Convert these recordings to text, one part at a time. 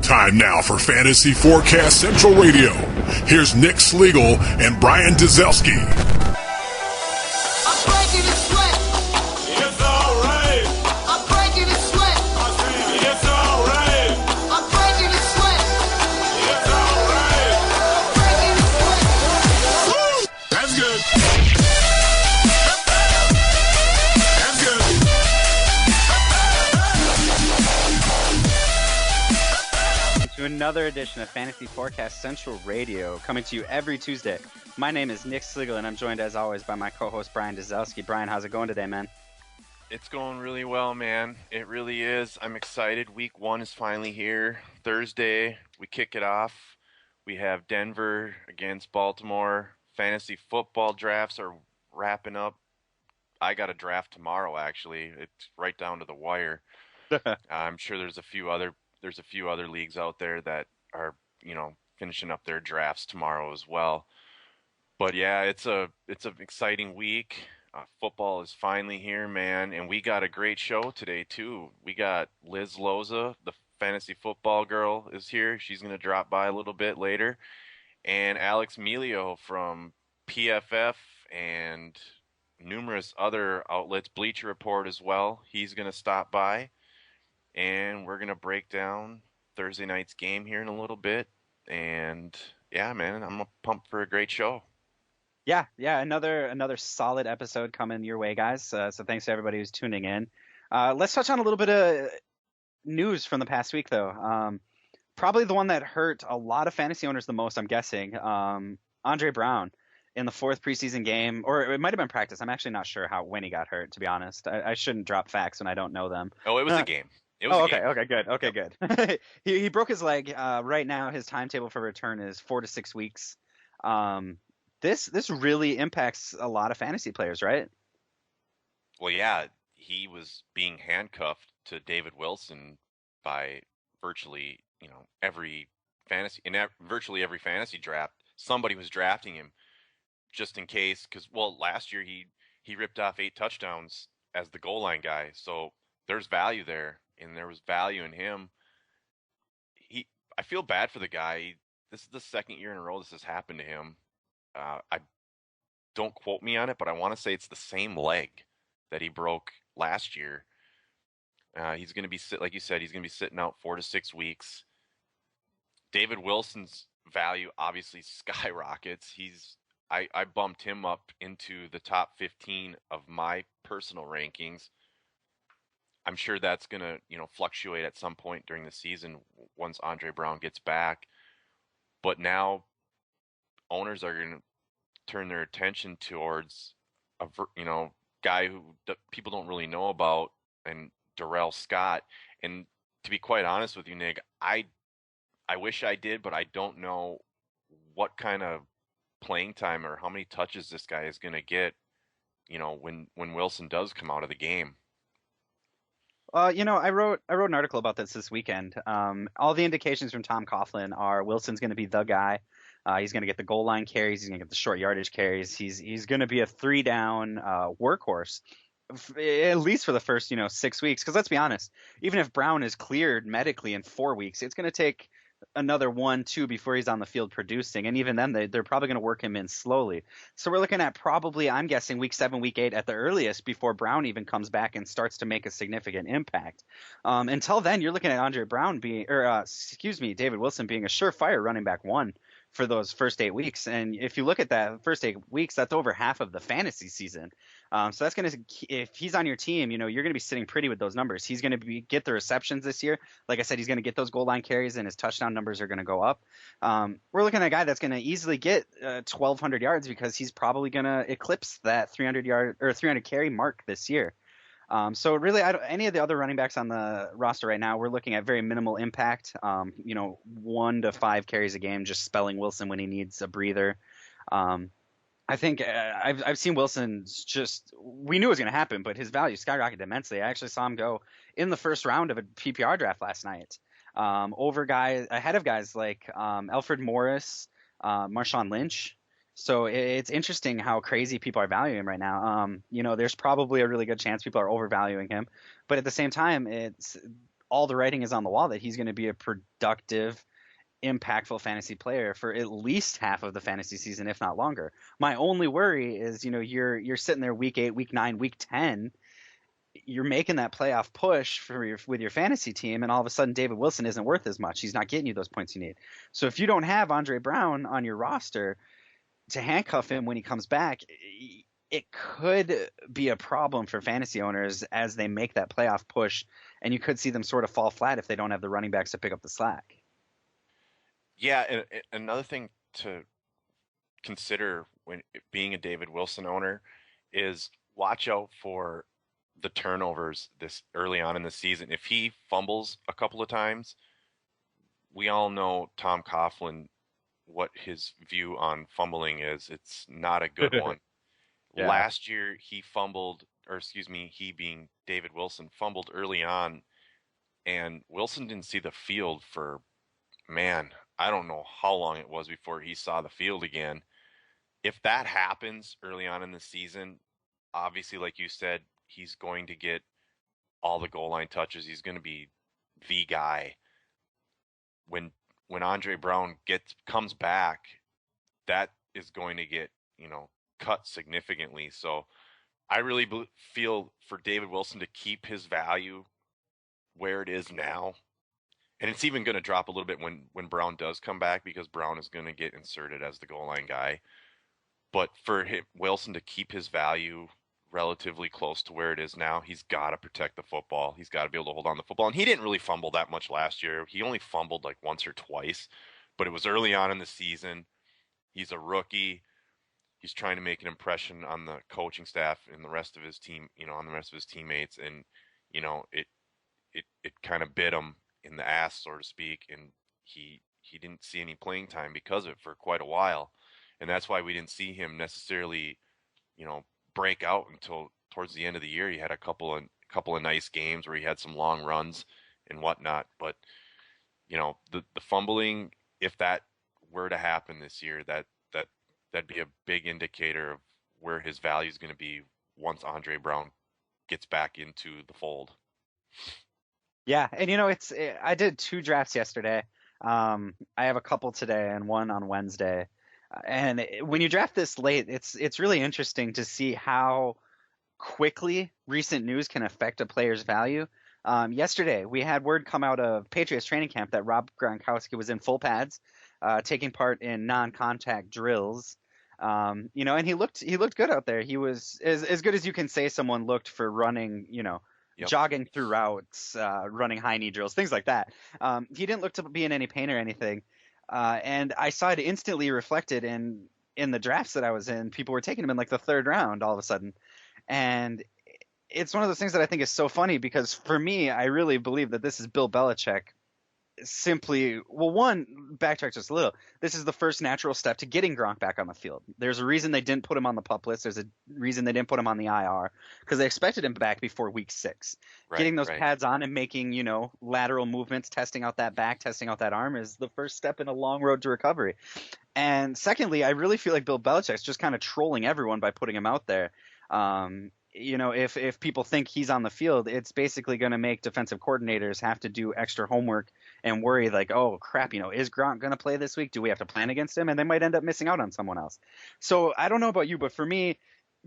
Time now for Fantasy Forecast Central Radio. Here's Nick Slegel and Brian Dzelski. I'm breaking a sweat. It's all right. I'm breaking a sweat. It's all right. I'm breaking a sweat. It's all right. I'm breaking a sweat. Woo! That's good. That's good. To another edition of Fantasy Forecast Central Radio, coming to you every Tuesday. My name is Nick Slegel, and I'm joined as always by my co-host Brian Dzelski. Brian, how's it going today, man? It's going really well, man. It really is. I'm excited. Week 1 is finally here. Thursday, we kick it off. We have Denver against Baltimore. Fantasy football drafts are wrapping up. I got a draft tomorrow, actually. It's right down to the wire. I'm sure there's a few other leagues out there that are, finishing up their drafts tomorrow as well. But yeah, it's an exciting week. Football is finally here, man, and we got a great show today too. We got Liz Loza, the fantasy football girl, is here. She's going to drop by a little bit later, and Alex Melio from PFF and numerous other outlets, Bleacher Report as well. He's going to stop by, and we're going to break down Thursday night's game here in a little bit. And yeah, man, I'm pumped for a great show. Yeah, another solid episode coming your way, guys. So thanks to everybody who's tuning in. Let's touch on a little bit of news from the past week, though. Probably the one that hurt a lot of fantasy owners the most, I'm guessing. Andre Brown in the 4th preseason game, or it might have been practice. I'm actually not sure when he got hurt, to be honest. I shouldn't drop facts when I don't know them. Oh, it was a game. Okay, good. He broke his leg. Right now, his timetable for return is 4 to 6 weeks. This really impacts a lot of fantasy players, right? Well, yeah, he was being handcuffed to David Wilson by virtually, every fantasy draft. Somebody was drafting him just in case, because last year he ripped off 8 touchdowns as the goal line guy. So there's value there, and there was value in him. I feel bad for the guy. This is the second year in a row this has happened to him. I don't quote me on it, but I want to say it's the same leg that he broke last year. He's going to be like you said, he's going to be sitting out 4 to 6 weeks. David Wilson's value obviously skyrockets. I bumped him up into the top 15 of my personal rankings. I'm sure that's going to, fluctuate at some point during the season once Andre Brown gets back. But now owners are going to turn their attention towards a guy who people don't really know about, and Darrell Scott. And to be quite honest with you, Nick, I wish I did, but I don't know what kind of playing time or how many touches this guy is going to get, when Wilson does come out of the game. I wrote an article about this weekend. All the indications from Tom Coughlin are Wilson's going to be the guy. He's going to get the goal line carries. He's going to get the short yardage carries. He's going to be a 3-down workhorse, at least for the first 6 weeks. Because let's be honest, even if Brown is cleared medically in 4 weeks, it's going to take another 1-2 before he's on the field producing, and even then they're probably going to work him in slowly. So we're looking at probably, I'm guessing, week 7, week 8 at the earliest before Brown even comes back and starts to make a significant impact. Until then, you're looking at David Wilson being a surefire running back 1 for those first 8 weeks. And if you look at that first 8 weeks, that's over half of the fantasy season. So that's going to, if he's on your team, you're going to be sitting pretty with those numbers. He's going to get the receptions this year. Like I said, he's going to get those goal line carries, and his touchdown numbers are going to go up. We're looking at a guy that's going to easily get 1,200 yards because he's probably going to eclipse that 300 carry mark this year. So really, any of the other running backs on the roster right now, we're looking at very minimal impact. 1 to 5 carries a game, just spelling Wilson when he needs a breather. I think I've seen Wilson's we knew it was going to happen, but his value skyrocketed immensely. I actually saw him go in the first round of a PPR draft last night, ahead of guys like Alfred Morris, Marshawn Lynch. So it's interesting how crazy people are valuing him right now. There's probably a really good chance people are overvaluing him, but at the same time, all the writing is on the wall that he's going to be a productive, impactful fantasy player for at least half of the fantasy season, if not longer. My only worry is, you're sitting there week 8, week 9, week 10, you're making that playoff push with your fantasy team, and all of a sudden David Wilson isn't worth as much. He's not getting you those points you need. So if you don't have Andre Brown on your roster to handcuff him when he comes back, it could be a problem for fantasy owners as they make that playoff push, and you could see them sort of fall flat if they don't have the running backs to pick up the slack. Yeah, and another thing to consider when being a David Wilson owner is watch out for the turnovers this early on in the season. If he fumbles a couple of times, we all know Tom Coughlin, what his view on fumbling is. It's not a good one. Yeah. Last year he fumbled, or excuse me, he being David Wilson fumbled early on, and Wilson didn't see the field for, man, I don't know how long it was before he saw the field again. If that happens early on in the season, obviously, like you said, he's going to get all the goal line touches. He's going to be the guy. When Andre Brown comes back, that is going to get, cut significantly. So I really feel for David Wilson to keep his value where it is now. And it's even going to drop a little bit when Brown does come back, because Brown is going to get inserted as the goal line guy. But for Wilson to keep his value relatively close to where it is now, he's got to protect the football. He's got to be able to hold on to the football. And he didn't really fumble that much last year. He only fumbled like once or twice, but it was early on in the season. He's a rookie. He's trying to make an impression on the coaching staff and the rest of his team, on the rest of his teammates. And, it kind of bit him in the ass, so to speak. And he didn't see any playing time because of it for quite a while. And that's why we didn't see him necessarily, break out until towards the end of the year. He had a couple of nice games where he had some long runs and whatnot. But, the fumbling, if that were to happen this year, that'd be a big indicator of where his value is going to be once Andre Brown gets back into the fold. Yeah, and I did 2 drafts yesterday. I have a couple today and one on Wednesday. And when you draft this late, it's really interesting to see how quickly recent news can affect a player's value. Yesterday, we had word come out of Patriots training camp that Rob Gronkowski was in full pads, taking part in non-contact drills. And he looked good out there. He was as good as you can say someone looked for running, Yep. jogging through routes, running high knee drills, things like that. He didn't look to be in any pain or anything. And I saw it instantly reflected in the drafts that I was in. People were taking him in like the 3rd round all of a sudden. And it's one of those things that I think is so funny, because for me, I really believe that this is Bill Belichick backtrack just a little. This is the first natural step to getting Gronk back on the field. There's a reason they didn't put him on the PUP list. There's a reason they didn't put him on the IR, because they expected him back before week 6. Getting those pads on and making, lateral movements, testing out that back, testing out that arm is the first step in a long road to recovery. And secondly, I really feel like Bill Belichick's just kind of trolling everyone by putting him out there. If people think he's on the field, it's basically going to make defensive coordinators have to do extra homework and worry like, oh crap, is Gronk going to play this week? Do we have to plan against him? And they might end up missing out on someone else. So I don't know about you, but for me,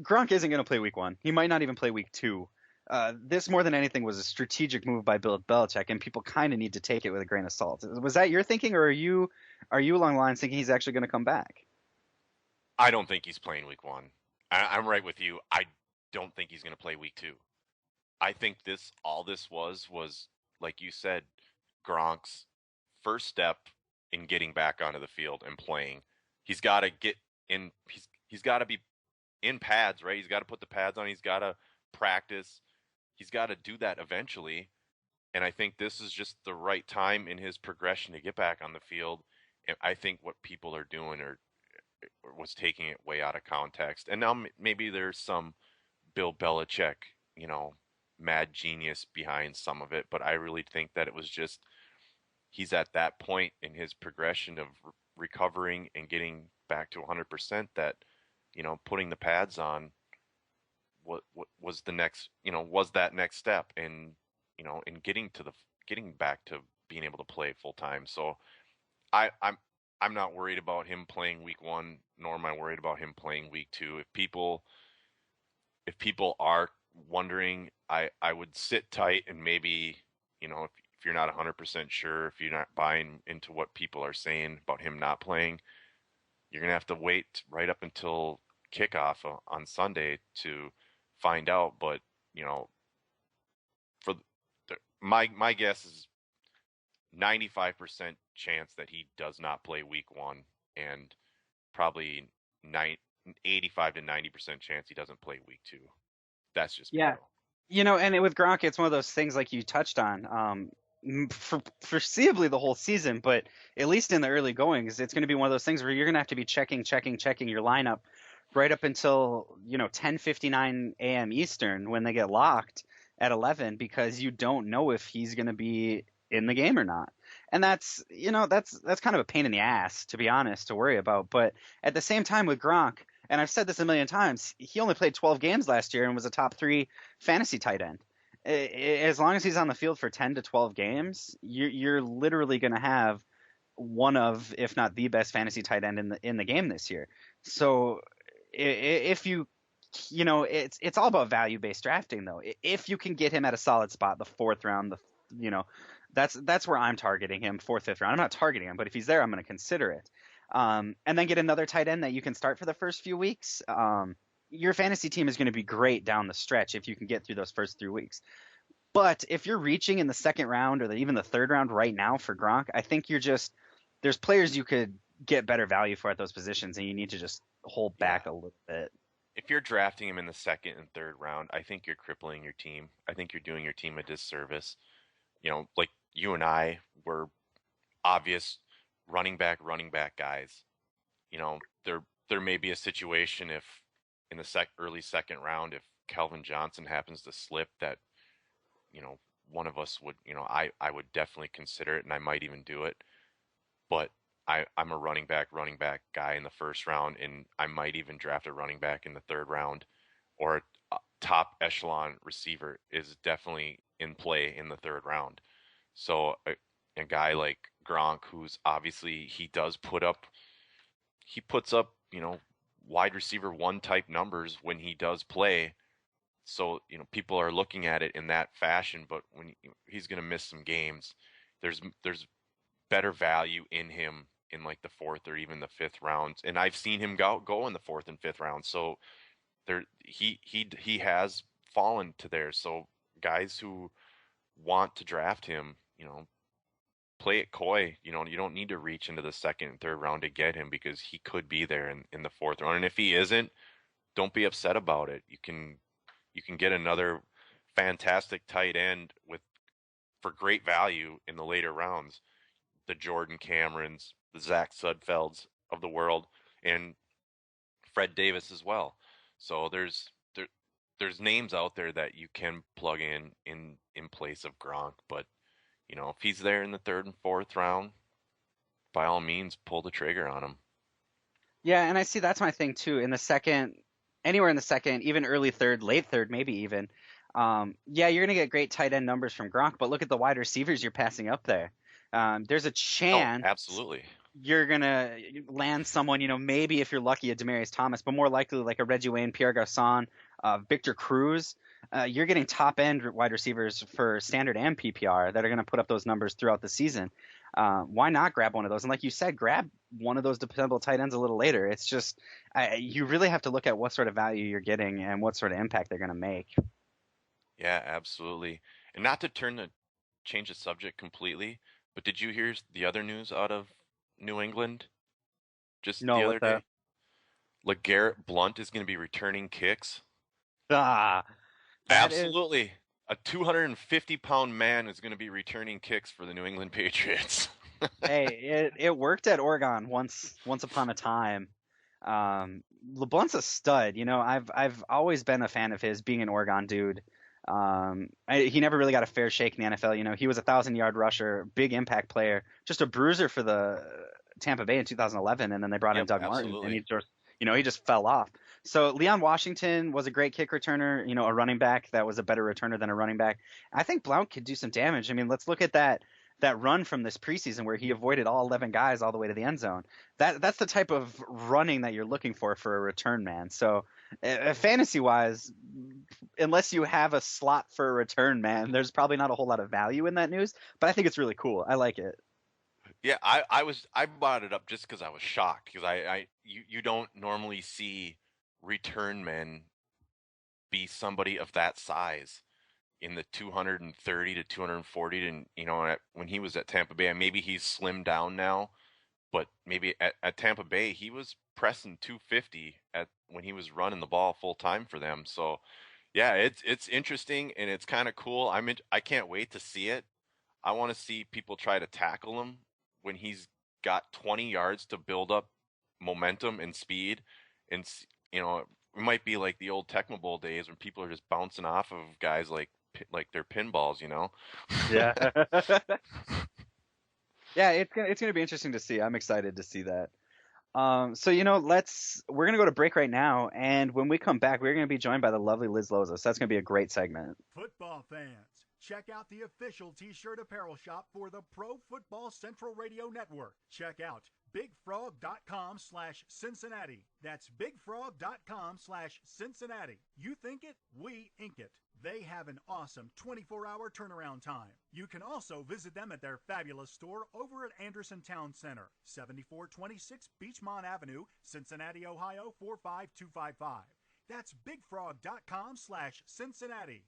Gronk isn't going to play week 1. He might not even play week 2. This more than anything was a strategic move by Bill Belichick, and people kind of need to take it with a grain of salt. Was that your thinking, or are you along the lines thinking he's actually going to come back? I don't think he's playing week 1. I'm right with you. I don't think he's going to play week 2. I think all this was like you said, Gronk's first step in getting back onto the field and playing. He's got to get in. He's got to be in pads, right? He's got to put the pads on. He's got to practice. He's got to do that eventually. And I think this is just the right time in his progression to get back on the field. And I think what people are doing was taking it way out of context. And now maybe there's some Bill Belichick, mad genius behind some of it, but I really think that it was just he's at that point in his progression of recovering and getting back to 100% that putting the pads on what was the next was that next step in in getting getting back to being able to play full time. So I'm not worried about him playing week 1, nor am I worried about him playing week 2. If people are wondering, I would sit tight and maybe, if you're not 100% sure, if you're not buying into what people are saying about him not playing, you're going to have to wait right up until kickoff on Sunday to find out. But, for my guess is 95% chance that he does not play week 1, and probably 85 to 90% chance he doesn't play week 2. That's just me, Yeah. though. And with Gronk, it's one of those things like you touched on. For foreseeably the whole season, but at least in the early goings, it's going to be one of those things where you're going to have to be checking your lineup right up until 10:59 a.m. Eastern when they get locked at 11, because you don't know if he's going to be in the game or not. And that's kind of a pain in the ass, to be honest, to worry about. But at the same time with Gronk, and I've said this a million times, he only played 12 games last year and was a top 3 fantasy tight end. As long as he's on the field for 10 to 12 games, you're literally going to have one of, if not the best fantasy tight end in the game this year. So if it's all about value-based drafting, though. If you can get him at a solid spot, the 4th round, that's where I'm targeting him, 4th, 5th round. I'm not targeting him, but if he's there, I'm going to consider it. And then get another tight end that you can start for the first few weeks. Your fantasy team is going to be great down the stretch if you can get through those first 3 weeks. But if you're reaching in the 2nd round or even the 3rd round right now for Gronk, I think there's players you could get better value for at those positions, and you need to just hold back a little bit. If you're drafting him in the 2nd and 3rd round, I think you're crippling your team. I think you're doing your team a disservice. Like you and I were obvious running back guys. There may be a situation if in the early 2nd round, if Calvin Johnson happens to slip, that one of us would, I would definitely consider it, and I might even do it. But I'm a running back guy in the 1st round, and I might even draft a running back in the 3rd round, or a top echelon receiver is definitely in play in the 3rd round. So a guy like Gronk, who's obviously he puts up wide receiver 1 type numbers when he does play. So people are looking at it in that fashion, but when he's going to miss some games, there's better value in him in like the 4th or even the 5th rounds, and I've seen him go in the 4th and 5th round. So he has fallen to there. So guys who want to draft him, play it coy. You don't need to reach into the 2nd and 3rd round to get him, because he could be there in the 4th round. And if he isn't, don't be upset about it. You can get another fantastic tight end for great value in the later rounds. The Jordan Camerons, the Zach Sudfelds of the world, and Fred Davis as well. So there's names out there that you can plug in place of Gronk. But if he's there in the 3rd and 4th round, by all means, pull the trigger on him. Yeah, and I see that's my thing too. In the 2nd, anywhere in the 2nd, even early 3rd, late 3rd, maybe even. You're going to get great tight end numbers from Gronk, but look at the wide receivers you're passing up there. There's a chance absolutely you're going to land someone, maybe if you're lucky, a Demaryius Thomas, but more likely like a Reggie Wayne, Pierre Garçon, Victor Cruz. You're getting top-end wide receivers for standard and PPR that are going to put up those numbers throughout the season. Why not grab one of those? And like you said, grab one of those dependable tight ends a little later. It's just you really have to look at what sort of value you're getting and what sort of impact they're going to make. Yeah, absolutely. And not to change the subject completely, but did you hear the other news out of New England just the other day? LeGarrette Blount is going to be returning kicks. Absolutely. A 250-pound man is going to be returning kicks for the New England Patriots. Hey, it worked at Oregon once upon a time. LeBlunt's a stud. I've always been a fan of his, being an Oregon dude. He never really got a fair shake in the NFL. He was a 1,000-yard rusher, big impact player, just a bruiser for the Tampa Bay in 2011, and then they brought in Doug Martin, and he just fell off. So Leon Washington was a great kick returner, a running back that was a better returner than a running back. I think Blount could do some damage. I mean, let's look at that run from this preseason where he avoided all 11 guys all the way to the end zone. That's the type of running that you're looking for a return man. So fantasy wise, unless you have a slot for a return man, there's probably not a whole lot of value in that news. But I think it's really cool. I like it. Yeah, I brought it up just because I was shocked because you don't normally see return men be somebody of that size in the 230 to 240, and when he was at Tampa Bay, and maybe he's slimmed down now, but maybe at Tampa Bay he was pressing 250 at when he was running the ball full time for them. So yeah, it's interesting and it's kind of cool. I can't wait to see it. I want to see people try to tackle him when he's got 20 yards to build up momentum and speed, and it might be like the old Tecmo Bowl days when people are just bouncing off of guys like they're pinballs. Yeah. Yeah, it's gonna be interesting to see. I'm excited to see that. So we're gonna go to break right now, and when we come back, we're gonna be joined by the lovely Liz Loza. So that's gonna be a great segment. Football fans, check out the official t-shirt apparel shop for the Pro Football Central Radio Network. Check out bigfrog.com/Cincinnati. That's bigfrog.com/Cincinnati. You think it, we ink it. They have an awesome 24-hour turnaround time. You can also visit them at their fabulous store over at Anderson Town Center, 7426 Beachmont Avenue, Cincinnati, Ohio 45255. That's bigfrog.com/Cincinnati.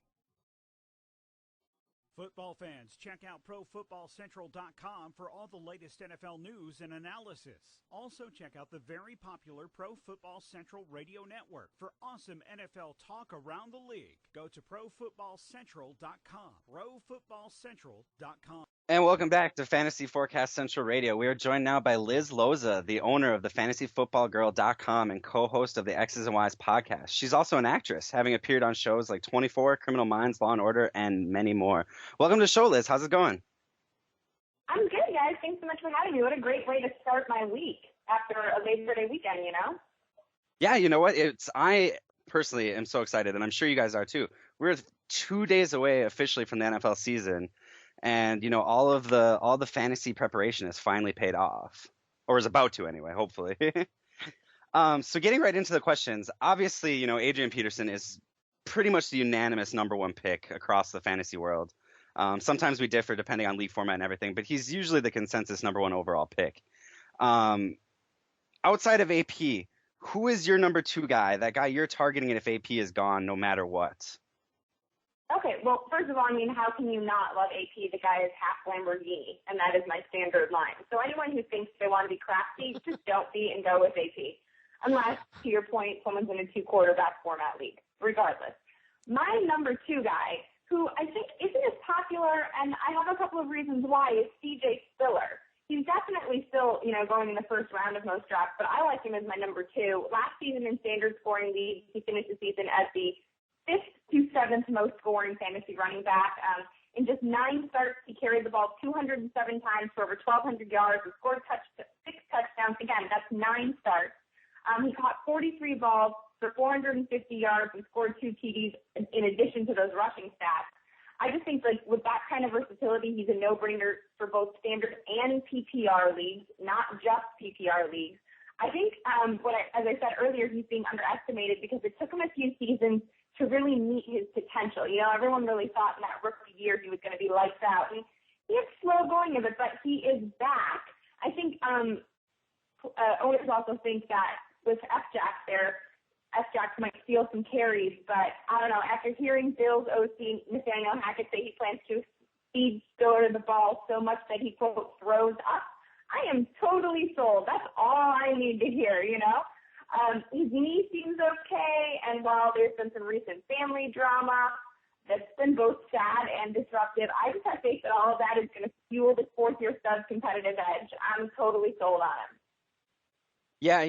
Football fans, check out ProFootballCentral.com for all the latest NFL news and analysis. Also, check out the very popular Pro Football Central Radio Network for awesome NFL talk around the league. Go to ProFootballCentral.com. ProFootballCentral.com. And welcome back to Fantasy Forecast Central Radio. We are joined now by Liz Loza, the owner of the FantasyFootballGirl.com and co-host of the X's and Y's podcast. She's also an actress, having appeared on shows like 24, Criminal Minds, Law & Order, and many more. Welcome to the show, Liz. How's it going? I'm good, guys. Thanks so much for having me. What a great way to start my week after a Labor Day weekend, Yeah, you know what? I personally am so excited, and I'm sure you guys are too. We're 2 days away officially from the NFL season. And all the fantasy preparation has finally paid off, or is about to anyway, hopefully. So getting right into the questions, obviously, Adrian Peterson is pretty much the unanimous number one pick across the fantasy world. Sometimes we differ depending on league format and everything, but he's usually the consensus number one overall pick. Outside of AP, who is your number two guy? That guy you're targeting if AP is gone, no matter what. Okay, well, first of all, how can you not love AP? The guy is half Lamborghini, and that is my standard line. So anyone who thinks they want to be crafty, just don't be and go with AP. Unless, to your point, someone's in a two-quarterback format league. Regardless. My number two guy, who I think isn't as popular, and I have a couple of reasons why, is CJ Spiller. He's definitely still, going in the first round of most drafts, but I like him as my number two. Last season in standard scoring leagues, he finished the season as the 5th to 7th most scoring fantasy running back. In just 9 starts, he carried the ball 207 times for over 1,200 yards and scored 6 touchdowns. Again, that's 9 starts. He caught 43 balls for 450 yards and scored 2 TDs in addition to those rushing stats. I just think with that kind of versatility, he's a no-brainer for both standard and PPR leagues, not just PPR leagues. I think, as I said earlier, he's being underestimated because it took him a few seasons to really meet his potential. Everyone really thought in that rookie year he was going to be lights out. And he had slow going of it, but he is back. I think owners also think that with F-Jack there, F-Jack might steal some carries, but I don't know. After hearing Bills OC Nathaniel Hackett say he plans to feed Spiller the ball so much that he, quote, throws up, I am totally sold. That's all I need to hear, His knee seems okay, and while there's been some recent family drama that's been both sad and disruptive, I just have faith that all of that is going to fuel the fourth-year stud's competitive edge. I'm totally sold on him. Yeah,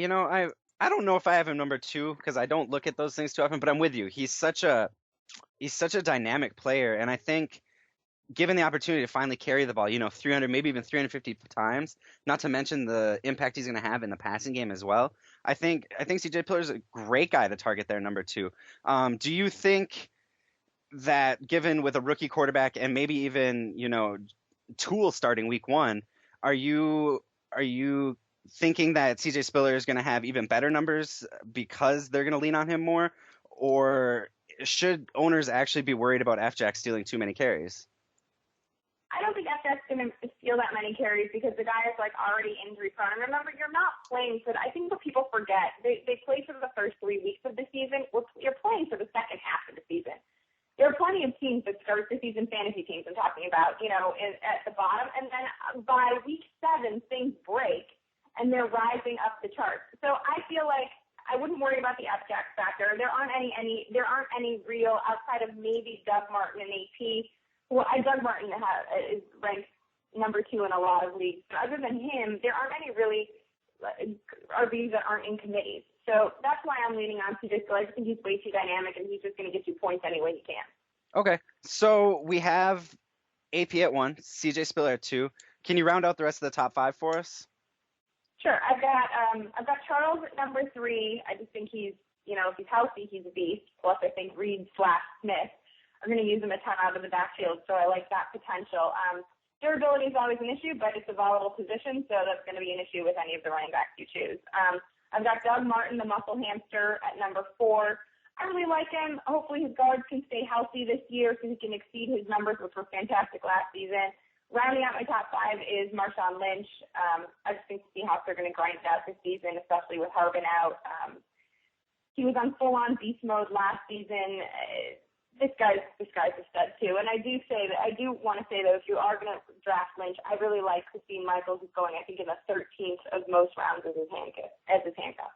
I don't know if I have him number two because I don't look at those things too often, but I'm with you. He's such a dynamic player, and I think given the opportunity to finally carry the ball, 300, maybe even 350 times, not to mention the impact he's going to have in the passing game as well. I think CJ Pillar is a great guy to target there, number two. Do you think that given with a rookie quarterback and maybe even, Tool starting week one, are you thinking that CJ Spiller is going to have even better numbers because they're going to lean on him more, or should owners actually be worried about F-Jack stealing too many carries? I don't think FX going to steal that many carries because the guy is already injury prone. And remember, you're not playing for. I think what people forget, they play for the first 3 weeks of the season. You're playing for the second half of the season. There are plenty of teams that start the season, fantasy teams I'm talking about, at the bottom, and then by week 7 things break and they're rising up the charts. So I feel like I wouldn't worry about the F-Jack factor. There aren't any real outside of maybe Doug Martin and AP. Well, Doug Martin is ranked number 2 in a lot of leagues. But other than him, there aren't any really RBs that aren't in committees. So that's why I'm leaning on CJ Spiller. I just think he's way too dynamic, and he's just going to get you points any way he can. Okay, so we have AP at 1, CJ Spiller at 2. Can you round out the rest of the top 5 for us? Sure. I've got Charles at number 3. I just think he's, if he's healthy, he's a beast. Plus, I think Reed/Smith are going to use him a ton out of the backfield, so I like that potential. Durability is always an issue, but it's a volatile position, so that's going to be an issue with any of the running backs you choose. I've got Doug Martin, the muscle hamster, at number 4. I really like him. Hopefully his guards can stay healthy this year so he can exceed his numbers, which were fantastic last season. Rounding out my top 5 is Marshawn Lynch. I just think the Seahawks are going to grind it out this season, especially with Harbin out. He was on full-on beast mode last season. This guy's a stud too, and I do want to say though, if you are going to draft Lynch, I really like Christine Michaels, who's going I think in the 13th of most rounds as his handcuff.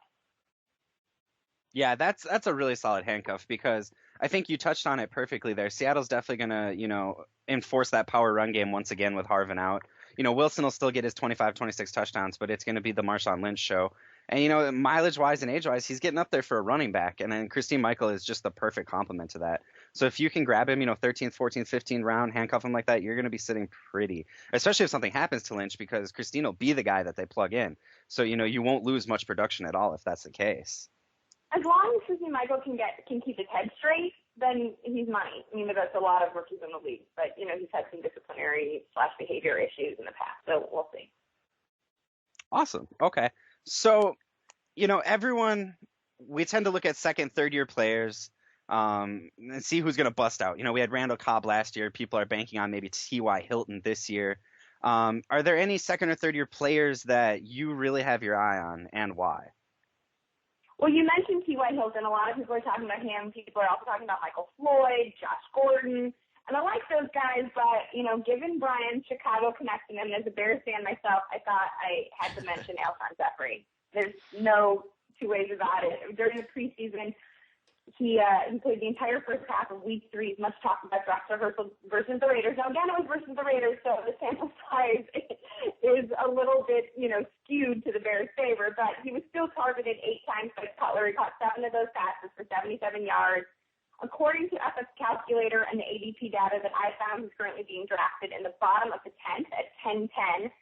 Yeah, that's a really solid handcuff because I think you touched on it perfectly there. Seattle's definitely going to, enforce that power run game once again with Harvin out. Wilson will still get his 25, 26 touchdowns, but it's going to be the Marshawn Lynch show. And, mileage-wise and age-wise, he's getting up there for a running back. And then Christine Michael is just the perfect complement to that. So if you can grab him, 13th, 14th, 15th round, handcuff him like that, you're going to be sitting pretty, especially if something happens to Lynch because Christine will be the guy that they plug in. So, you won't lose much production at all if that's the case. As long as Christine Michael can keep his head straight, then he's money. I mean, there's a lot of rookies in the league, but, he's had some disciplinary/behavior issues in the past. So we'll see. Awesome. Okay. So, we tend to look at second, third year players and see who's going to bust out. We had Randall Cobb last year. People are banking on maybe T.Y. Hilton this year. Are there any second or third year players that you really have your eye on and why? Well, you mentioned T.Y. Hilton. A lot of people are talking about him. People are also talking about Michael Floyd, Josh Gordon. And I like those guys, but, given Brian's Chicago connection, and as a Bears fan myself, I thought I had to mention Alshon Jeffrey. There's no two ways about it. During the preseason, he played the entire first half of week 3. Much talked about draft rehearsal versus the Raiders. Now, again, it was versus the Raiders, so the sample size is a little bit, skewed to the Bears' favor, but he was still targeted 8 times by Cutler. He caught 7 of those passes for 77 yards. According to FX Calculator and the ADP data that I found, he's currently being drafted in the bottom of the 10th at 10-10.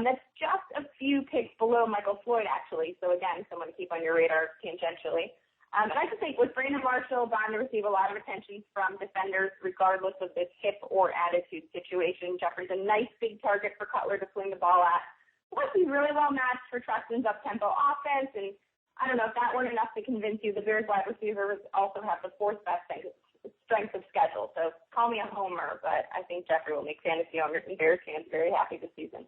That's just a few picks below Michael Floyd, actually. So, again, someone to keep on your radar tangentially. And I just think with Brandon Marshall bound to receive a lot of attention from defenders, regardless of this hip or attitude situation. Jeffrey's a nice big target for Cutler to swing the ball at. Plus, he's really well matched for Trustin's up-tempo offense. And I don't know if that weren't enough to convince you, the Bears wide receivers also have the 4th best strength of schedule. So call me a homer, but I think Jeffrey will make fantasy owners and Bears fans very happy this season.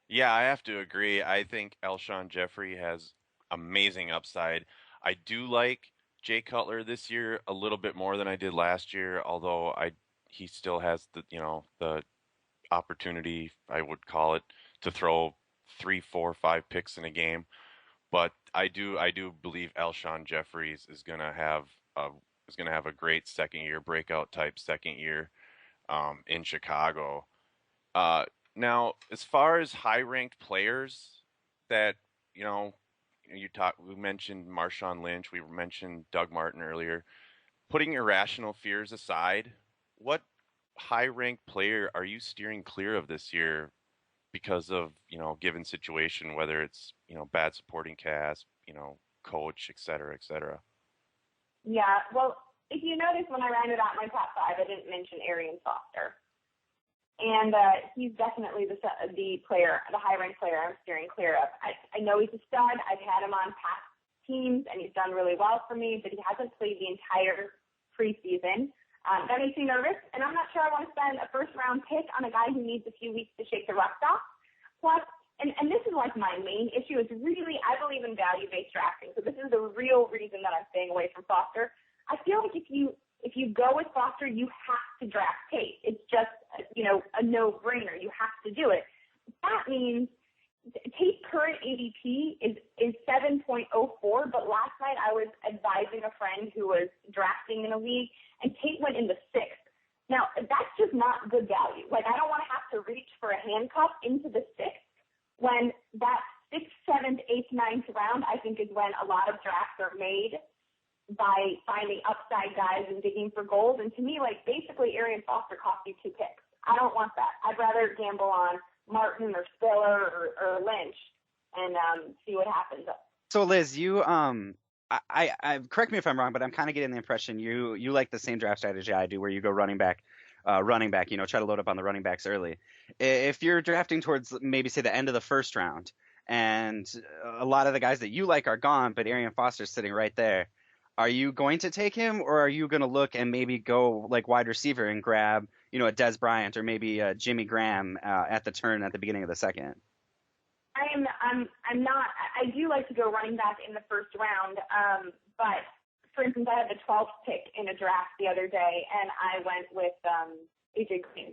Yeah, I have to agree. I think Alshon Jeffrey has amazing upside. I do like Jay Cutler this year a little bit more than I did last year, although he still has the opportunity, I would call it, to throw 3, 4, 5 picks in a game. But I do believe Alshon Jeffries is gonna have a great second year breakout type second year in Chicago. Now, as far as high ranked players that we mentioned Marshawn Lynch, we mentioned Doug Martin earlier. Putting irrational fears aside, high-ranked player are you steering clear of this year because of, given situation, whether it's, bad supporting cast, coach, et cetera, et cetera? Yeah, well, if you notice when I rounded out my top 5, I didn't mention Arian Foster. And he's definitely the player, the high-ranked player I'm steering clear of. I know he's a stud. I've had him on past teams, and he's done really well for me, but he hasn't played the entire preseason. That makes me nervous, and I'm not sure I want to spend a first-round pick on a guy who needs a few weeks to shake the rust off. Plus, and this is like my main issue, is really, I believe in value-based drafting, so this is the real reason that I'm staying away from Foster. I feel like if you go with Foster, you have to draft Tate. It's just, a no-brainer. You have to do it. That means Tate's current ADP is 7.04, but last night I was advising a friend who was drafting in a league, and Tate went in the 6th. Now, that's just not good value. Like, I don't want to have to reach for a handcuff into the 6th when that 6th, 7th, 8th, 9th round, I think, is when a lot of drafts are made by finding upside guys and digging for gold. And to me, like, basically, Arian Foster cost you 2 picks. I don't want that. I'd rather gamble on Martin or Spiller or Lynch and see what happens. So Liz, you I correct me if I'm wrong, but I'm kind of getting the impression you like the same draft strategy I do, where you go running back, try to load up on the running backs early. If you're drafting towards maybe say the end of the first round, and a lot of the guys that you like are gone, but Arian Foster's sitting right there, are you going to take him, or are you going to look and maybe go like wide receiver and grab a Des Bryant or maybe Jimmy Graham at the turn at the beginning of the second? I'm not. I do like to go running back in the first round, but for instance, I had the 12th pick in a draft the other day, and I went with AJ Green.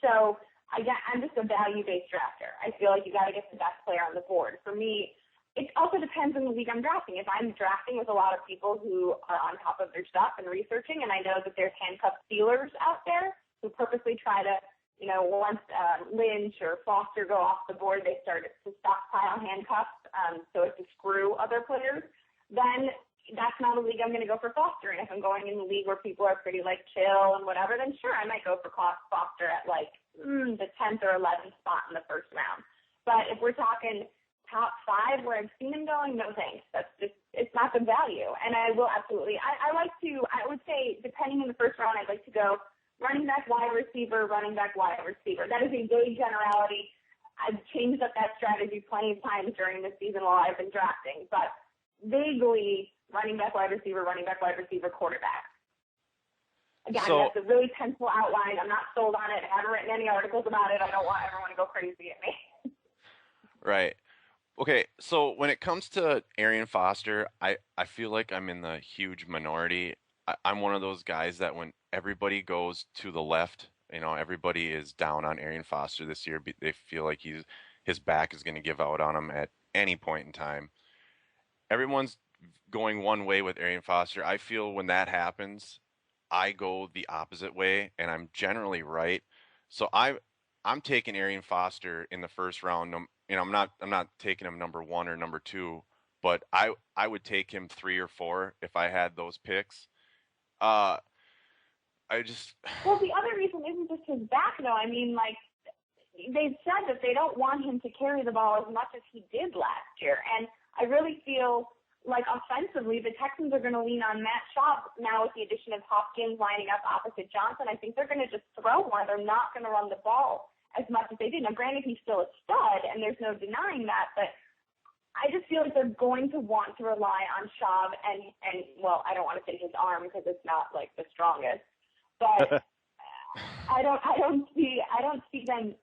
So I'm just a value-based drafter. I feel like you got to get the best player on the board. For me, it also depends on the league I'm drafting. If I'm drafting with a lot of people who are on top of their stuff and researching, and I know that there's handcuff stealers out there who purposely try to, once Lynch or Foster go off the board, they start to stockpile handcuffs so as to screw other players, then that's not a league I'm going to go for Foster. And if I'm going in a league where people are pretty, chill and whatever, then sure, I might go for Foster at, the 10th or 11th spot in the first round. But if we're talking top 5 where I've seen him going, no thanks. That's just, it's not good value. And I will absolutely, I would say, depending on the first round, I'd like to go running back, wide receiver, running back, wide receiver. That is a vague generality. I've changed up that strategy plenty of times during this season while I've been drafting, but vaguely running back, wide receiver, quarterback. Again, that's a really pencil outline. I'm not sold on it. I haven't written any articles about it. I don't want everyone to go crazy at me. Right. Okay, so when it comes to Arian Foster, I feel like I'm in the huge minority. I'm one of those guys that when everybody goes to the left, everybody is down on Arian Foster this year. They feel like his back is going to give out on him at any point in time. Everyone's going one way with Arian Foster. I feel when that happens, I go the opposite way, and I'm generally right. So I'm taking Arian Foster in the first round. I'm not taking him number 1 or number 2, but I would take him 3 or 4 if I had those picks. Well, the other reason isn't just his back, though. I mean, they've said that they don't want him to carry the ball as much as he did last year, and I really feel like offensively, the Texans are going to lean on Matt Schaub now with the addition of Hopkins lining up opposite Johnson. I think they're going to just throw more. They're not going to run the ball as much as they did. Now, granted, he's still a stud, and there's no denying that, but I just feel like they're going to want to rely on Schaub and well, I don't want to say his arm because it's not the strongest, but I don't see them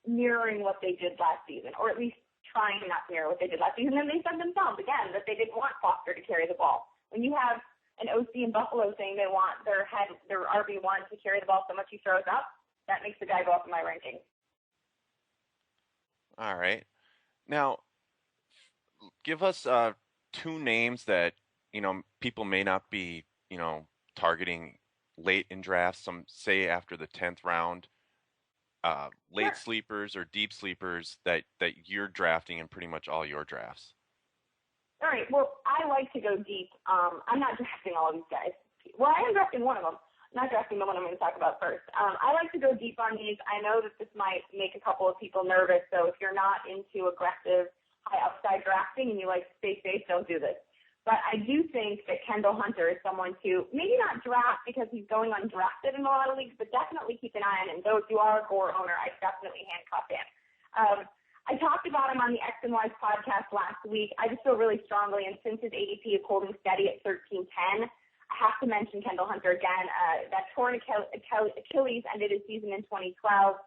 mirroring what they did last season, or at least trying not to mirror what they did last season. And they said themselves again that they didn't want Foster to carry the ball. When you have an OC in Buffalo saying they want their RB1 to carry the ball so much he throws up, that makes the guy go up in my ranking. All right. Now, give us 2 names that, people may not be, targeting late in drafts, some say after the 10th round, late sleepers or deep sleepers that you're drafting in pretty much all your drafts. All right. Well, I like to go deep. I'm not drafting all of these guys. Well, I am drafting one of them. not drafting the one I'm going to talk about first. I like to go deep on these. I know that this might make a couple of people nervous, so if you're not into aggressive, high upside drafting and you like to stay safe, don't do this. But I do think that Kendall Hunter is someone to maybe not draft because he's going undrafted in a lot of leagues, but definitely keep an eye on him. Though if you are a Gore owner, I definitely handcuff him. I talked about him on the X and Y's podcast last week. I just feel really strongly, and since his ADP is holding steady at 1310, I have to mention Kendall Hunter again. That torn Achilles ended his season in 2012.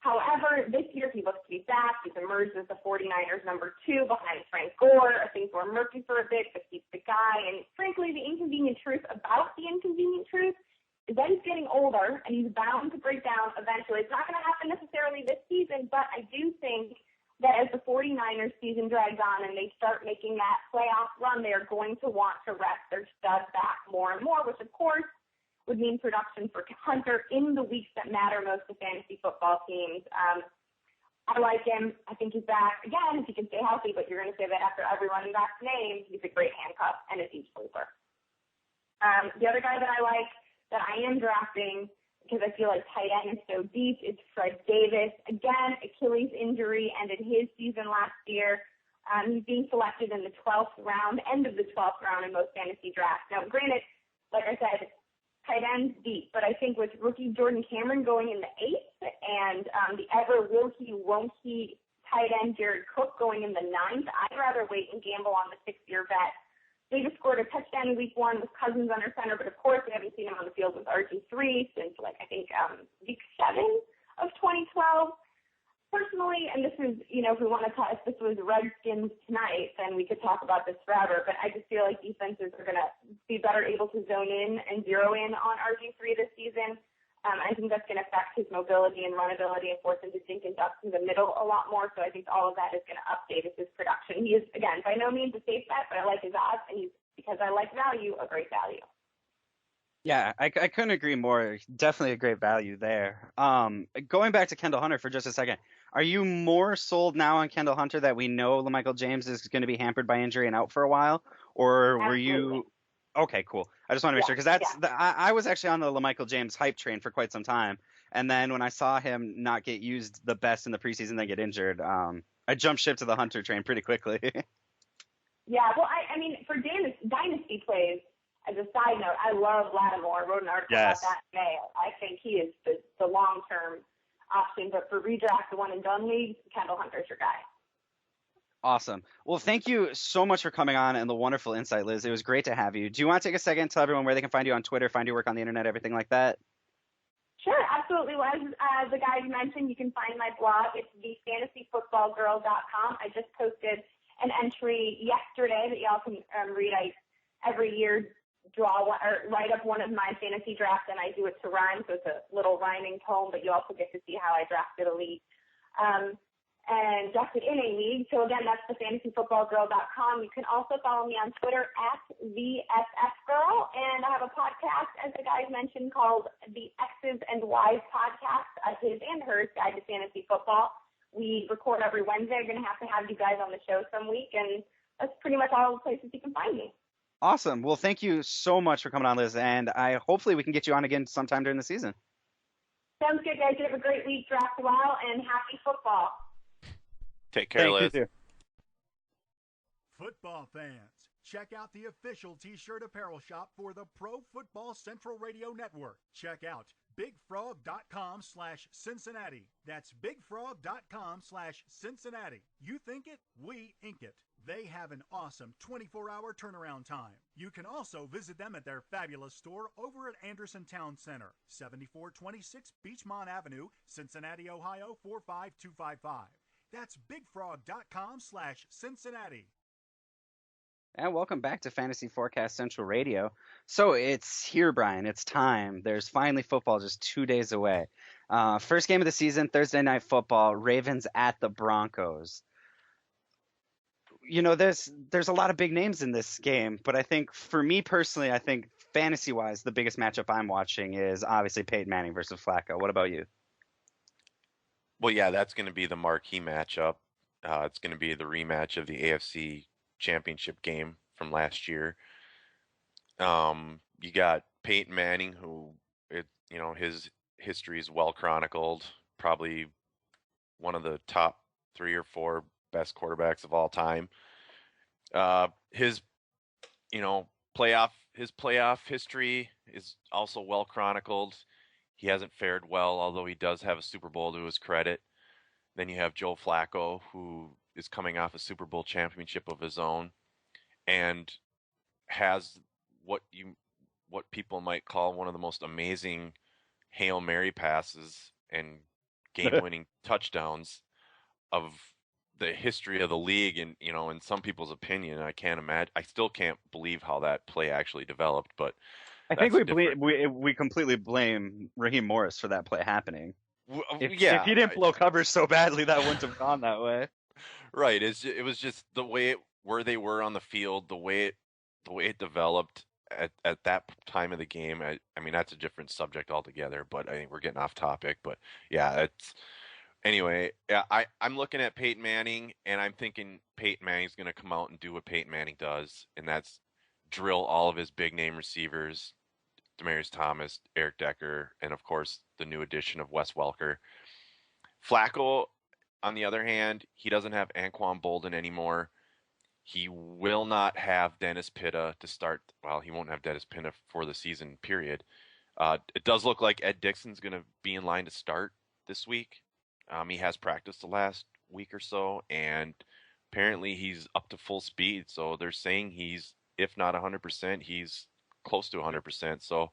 However, this year he looks to be back. He's emerged as the 49ers number 2 behind Frank Gore. Things were murky for a bit, but he's the guy. And frankly, the inconvenient truth about the inconvenient truth is that he's getting older and he's bound to break down eventually. It's not going to happen necessarily this season, but I do think that as the 49ers season drags on and they start making that playoff run, they are going to want to rest their studs back more and more, which of course would mean production for Hunter in the weeks that matter most to fantasy football teams. I like him. I think he's back. Again, if he can stay healthy, but you're going to say that after every running back's name, he's a great handcuff and a deep sleeper. The other guy that I like that I am drafting because I feel like tight end is so deep is Fred Davis. Again, Achilles injury ended his season last year. He's being selected in the 12th round, end of the 12th round in most fantasy drafts. Now, granted, like I said, tight end's deep, but I think with rookie Jordan Cameron going in the 8th and the ever will he, won't he tight end Jared Cook going in the 9th, I'd rather wait and gamble on the 6-year vet. Davis scored a touchdown in week 1 with Cousins under center, but of course we haven't seen him on the field with RG3 since I think week 7 of 2012. Personally, and this is, if we want to talk, if this was Redskins tonight, then we could talk about this forever, but I just feel like defenses are going to be better able to zone in and zero in on RG3 this season. I think that's going to affect his mobility and runability and force him to dink and duck in the middle a lot more, so I think all of that is going to update his production. He is, again, by no means a safe bet, but I like his odds, and he's, because I like value, a great value. Yeah, I couldn't agree more. Definitely a great value there. Going back to Kendall Hunter for just a second, are you more sold now on Kendall Hunter that we know LaMichael James is going to be hampered by injury and out for a while, or were you? Okay, cool. I just want to make sure because I was actually on the LaMichael James hype train for quite some time, and then when I saw him not get used the best in the preseason, then get injured, I jumped ship to the Hunter train pretty quickly. Yeah, well, I mean, for dynasty plays. As a side note, I love Lattimore. I wrote an article about that in May. I think he is the long-term option. But for redraft, the one and done league, Kendall Hunter's your guy. Awesome. Well, thank you so much for coming on and the wonderful insight, Liz. It was great to have you. Do you want to take a second and tell everyone where they can find you on Twitter, find your work on the internet, everything like that? Sure, absolutely. Well, as the guys mentioned, you can find my blog. It's thefantasyfootballgirl.com. I just posted an entry yesterday that y'all can read. I every year write up one of my fantasy drafts, and I do it to rhyme, so it's a little rhyming poem, but you also get to see how I drafted a league. And drafted in a league. So again, that's thefantasyfootballgirl.com. You can also follow me on Twitter @VSFgirl, and I have a podcast, as the guys mentioned, called the X's and Y's Podcast, his and hers Guide to Fantasy Football. We record every Wednesday. I'm going to have you guys on the show some week, and that's pretty much all the places you can find me. Awesome. Well, thank you so much for coming on, Liz, and hopefully we can get you on again sometime during the season. Sounds good, guys. You have a great week. Draft well, and happy football. Take care, Liz. Football fans, check out the official T-shirt apparel shop for the Pro Football Central Radio Network. Check out bigfrog.com/Cincinnati. That's bigfrog.com/Cincinnati. You think it, we ink it. They have an awesome 24-hour turnaround time. You can also visit them at their fabulous store over at Anderson Town Center, 7426 Beachmont Avenue, Cincinnati, Ohio 45255. That's bigfrog.com/Cincinnati. And welcome back to Fantasy Forecast Central Radio. So it's here, Brian. It's time. There's finally football just 2 days away. First game of the season, Thursday Night Football, Ravens at the Broncos. There's a lot of big names in this game, but I think for me personally, I think fantasy-wise, the biggest matchup I'm watching is obviously Peyton Manning versus Flacco. What about you? Well, yeah, that's going to be the marquee matchup. It's going to be the rematch of the AFC Championship game from last year. You got Peyton Manning, who his history is well chronicled. Probably one of the top 3 or 4 best quarterbacks of all time. His playoff history is also well chronicled. He hasn't fared well, although he does have a Super Bowl to his credit. Then you have Joe Flacco, who is coming off a Super Bowl championship of his own, and has what people might call one of the most amazing Hail Mary passes and game-winning touchdowns of the history of the league. And in some people's opinion, I still can't believe how that play actually developed, but I think that's we completely blame Raheem Morris for that play happening. If he yeah, didn't blow coverage so badly, that wouldn't have gone that way. right. It was just the way where they were on the field, the way it developed at that time of the game. I mean, that's a different subject altogether, but I think we're getting off topic. But yeah, anyway. Yeah, I'm looking at Peyton Manning, and I'm thinking Peyton Manning's going to come out and do what Peyton Manning does, and that's drill all of his big name receivers, Demaryius Thomas, Eric Decker, and of course the new addition of Wes Welker. Flacco, on the other hand, he doesn't have Anquan Bolden anymore. He will not have Dennis Pitta to start. Well, he won't have Dennis Pitta for the season, period. It does look like Ed Dixon's going to be in line to start this week. He has practiced the last week or so, and apparently he's up to full speed. So they're saying he's, if not 100%, he's close to 100%. So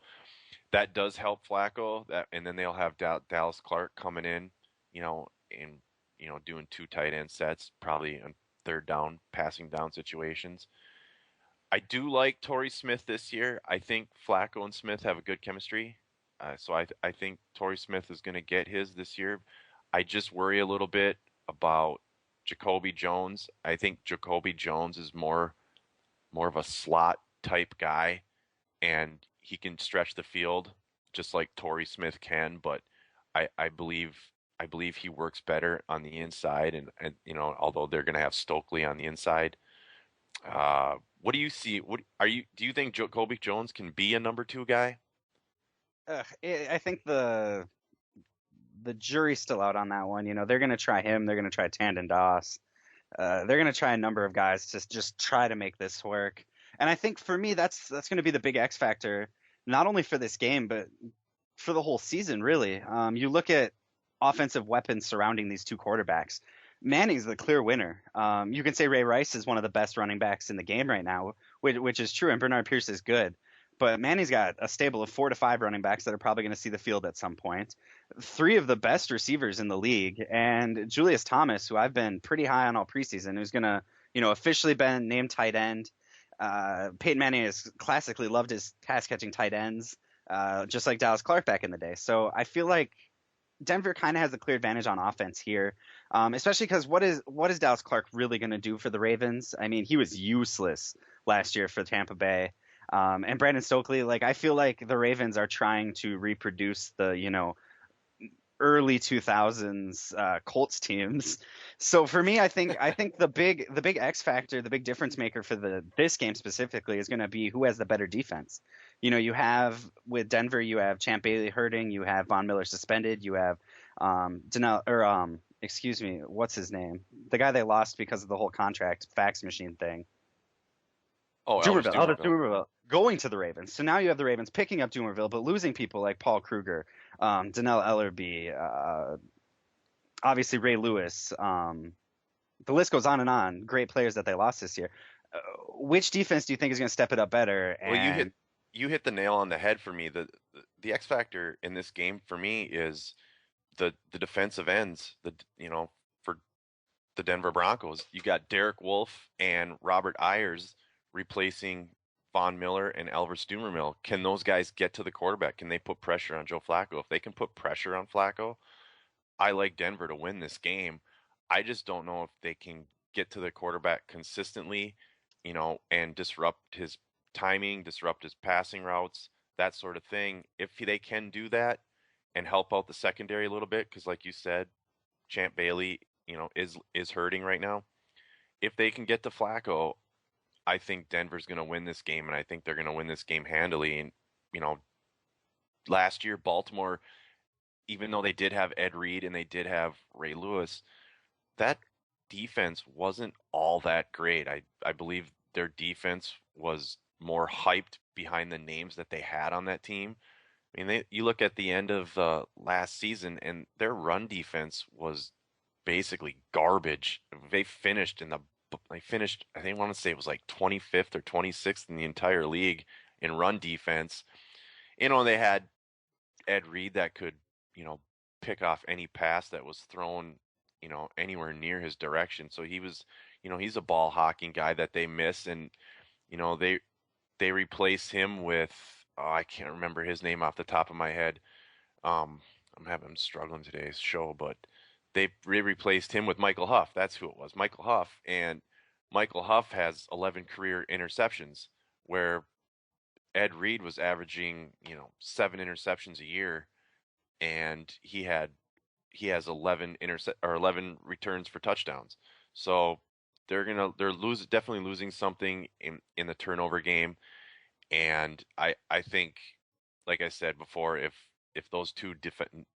that does help Flacco. And then they'll have Dallas Clark coming in, and doing 2 tight end sets, probably on third down, passing down situations. I do like Torrey Smith this year. I think Flacco and Smith have a good chemistry. So I think Torrey Smith is going to get his this year. I just worry a little bit about Jacoby Jones. I think Jacoby Jones is more of a slot type guy, and he can stretch the field just like Torrey Smith can. But I believe he works better on the inside, and although they're going to have Stokely on the inside. What do you see? Do you think Jacoby Jones can be a number 2 guy? I think the jury's still out on that one. They're going to try him. They're going to try Tandon Doss. They're going to try a number of guys to just try to make this work. And I think for me, that's going to be the big X factor, not only for this game, but for the whole season, really. You look at offensive weapons surrounding these 2 quarterbacks. Manning's the clear winner. You can say Ray Rice is one of the best running backs in the game right now, which is true, and Bernard Pierce is good. But Manning's got a stable of 4 to 5 running backs that are probably going to see the field at some point. 3 of the best receivers in the league, and Julius Thomas, who I've been pretty high on all preseason, who's going to, officially been named tight end. Peyton Manning has classically loved his pass-catching tight ends, just like Dallas Clark back in the day. So I feel like Denver kind of has a clear advantage on offense here, especially because what is Dallas Clark really going to do for the Ravens? I mean, he was useless last year for Tampa Bay. And Brandon Stokely, I feel like the Ravens are trying to reproduce the, early 2000s Colts teams. So for me, I think the big X factor, the big difference maker for this game specifically is going to be who has the better defense. You have with Denver, you have Champ Bailey hurting, you have Von Miller suspended, you have what's his name? The guy they lost because of the whole contract fax machine thing. Oh, Dumerville going to the Ravens. So now you have the Ravens picking up Dumerville, but losing people like Paul Kruger, Donnell Ellerbe, obviously Ray Lewis. The list goes on and on. Great players that they lost this year. Which defense do you think is going to step it up better? Well, you hit the nail on the head for me. The X factor in this game for me is the defensive ends. For the Denver Broncos, you got Derek Wolfe and Robert Ayers replacing Von Miller and Elvis Dumerville. Can those guys get to the quarterback? Can they put pressure on Joe Flacco? If they can put pressure on Flacco, I like Denver to win this game. I just don't know if they can get to the quarterback consistently, and disrupt his timing, disrupt his passing routes, that sort of thing. If they can do that and help out the secondary a little bit, because like you said, Champ Bailey, is hurting right now. If they can get to Flacco, I think Denver's going to win this game, and I think they're going to win this game handily. And last year, Baltimore, even though they did have Ed Reed and they did have Ray Lewis, that defense wasn't all that great. I believe their defense was more hyped behind the names that they had on that team. I mean, you look at the end of last season, and their run defense was basically garbage. They finished, I think I want to say it was like 25th or 26th in the entire league in run defense. They had Ed Reed that could, pick off any pass that was thrown, anywhere near his direction. So he was, he's a ball hawking guy that they miss. And, they replaced him with, I can't remember his name off the top of my head. I'm struggling today's show, but they replaced him with Michael Huff. That's who it was, Michael Huff. And Michael Huff has 11 career interceptions, where Ed Reed was averaging, 7 interceptions a year, and he has 11 returns for touchdowns. So they're definitely losing something in the turnover game. And I think, like I said before, if those two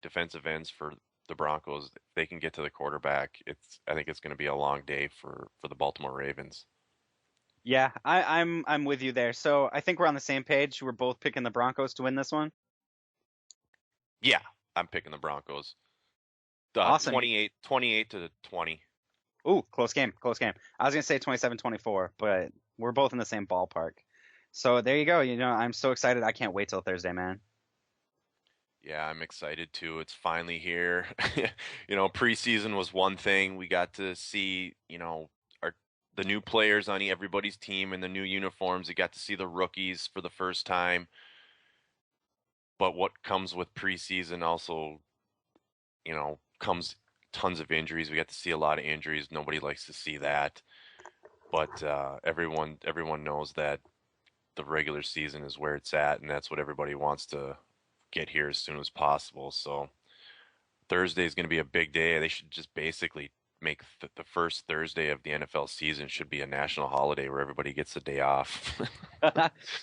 defensive ends for the Broncos, if they can get to the quarterback, I think it's going to be a long day for the Baltimore Ravens. Yeah, I'm with you there. So I think we're on the same page. We're both picking the Broncos to win this one. Yeah, I'm picking the Broncos. Awesome. 28-20. Ooh, close game. I was going to say 27-24, but we're both in the same ballpark. So there you go. I'm so excited. I can't wait till Thursday, man. Yeah, I'm excited too. It's finally here. Preseason was one thing. We got to see, the new players on everybody's team and the new uniforms. We got to see the rookies for the first time. But what comes with preseason also, comes tons of injuries. We got to see a lot of injuries. Nobody likes to see that. But everyone knows that the regular season is where it's at, and that's what everybody wants to get here as soon as possible. So Thursday is going to be a big day. They should just basically make the first Thursday of the NFL season should be a national holiday where everybody gets a day off.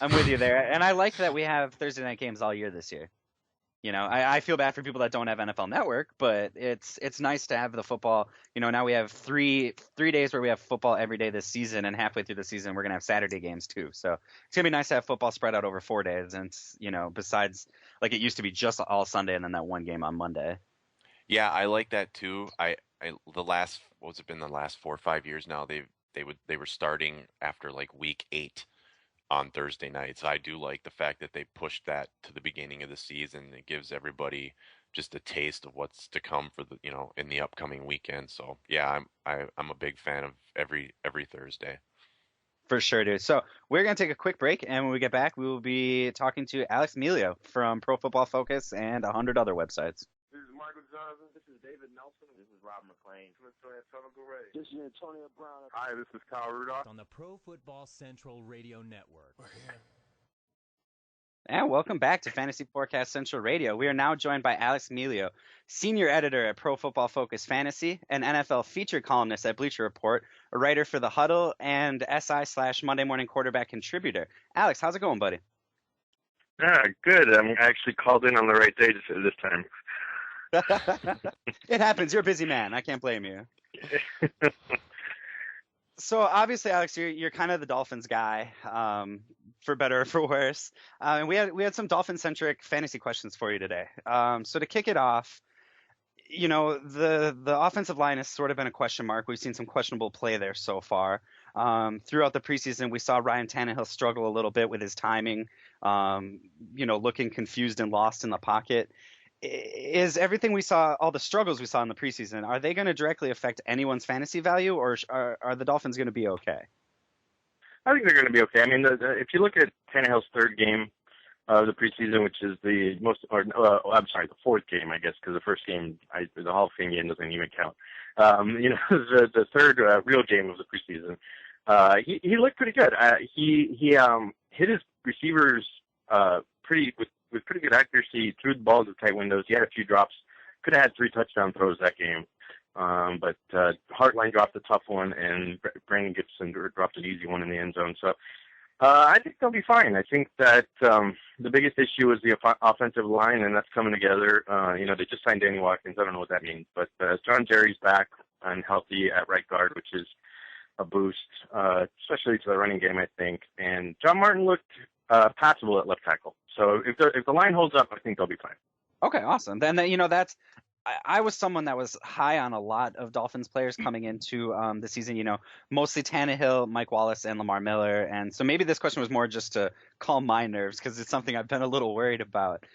I'm with you there. And I like that we have Thursday night games all year this year. I feel bad for people that don't have NFL Network, but it's nice to have the football. Now we have three days where we have football every day this season, and halfway through the season we're gonna have Saturday games too. So it's gonna be nice to have football spread out over 4 days, and besides, like, it used to be just all Sunday and then that one game on Monday. Yeah, I like that too. The last 4 or 5 years now, they were starting after like week 8 on Thursday nights. I do like the fact that they pushed that to the beginning of the season. It gives everybody just a taste of what's to come for the in the upcoming weekend. So yeah, I'm a big fan of every Thursday. For sure, dude. So we're gonna take a quick break, and when we get back, we will be talking to Alex Melio from Pro Football Focus and 100 other websites. This is Michael Johnson. This is David Nelson. This is Rob McClain. This is Antonio Gray. This is Antonio Brown. Hi, this is Kyle Rudolph. On the Pro Football Central Radio Network. And welcome back to Fantasy Forecast Central Radio. We are now joined by Alex Melio, senior editor at Pro Football Focus Fantasy, an NFL featured columnist at Bleacher Report, a writer for The Huddle, and SI/Monday Morning Quarterback contributor. Alex, how's it going, buddy? Yeah, good. I'm actually called in on the right day this time. It happens. You're a busy man. I can't blame you. So obviously, Alex, you're kind of the Dolphins guy, for better or for worse. And we had some Dolphin-centric fantasy questions for you today. So to kick it off, the offensive line has sort of been a question mark. We've seen some questionable play there so far. Throughout the preseason, we saw Ryan Tannehill struggle a little bit with his timing, looking confused and lost in the pocket. Is everything we saw, all the struggles we saw in the preseason, are they going to directly affect anyone's fantasy value, or are the Dolphins going to be okay? I think they're going to be okay. I mean, if you look at Tannehill's third game of the preseason, which is the fourth game, I guess, because the first game, the Hall of Fame game doesn't even count. The third real game of the preseason, he looked pretty good. He hit his receivers with pretty good accuracy, threw the ball to tight windows. He had a few drops. Could have had 3 touchdown throws that game. But Hartline dropped a tough one, and Brandon Gibson dropped an easy one in the end zone. So I think they'll be fine. I think that the biggest issue is the offensive line, and that's coming together. They just signed Danny Watkins. I don't know what that means, but John Jerry's back and healthy at right guard, which is a boost, especially to the running game, I think. And John Martin looked passable at left tackle. So if the line holds up, I think they'll be fine. Okay, awesome. Then I was someone that was high on a lot of Dolphins players coming into the season. Mostly Tannehill, Mike Wallace, and Lamar Miller. And so maybe this question was more just to calm my nerves because it's something I've been a little worried about.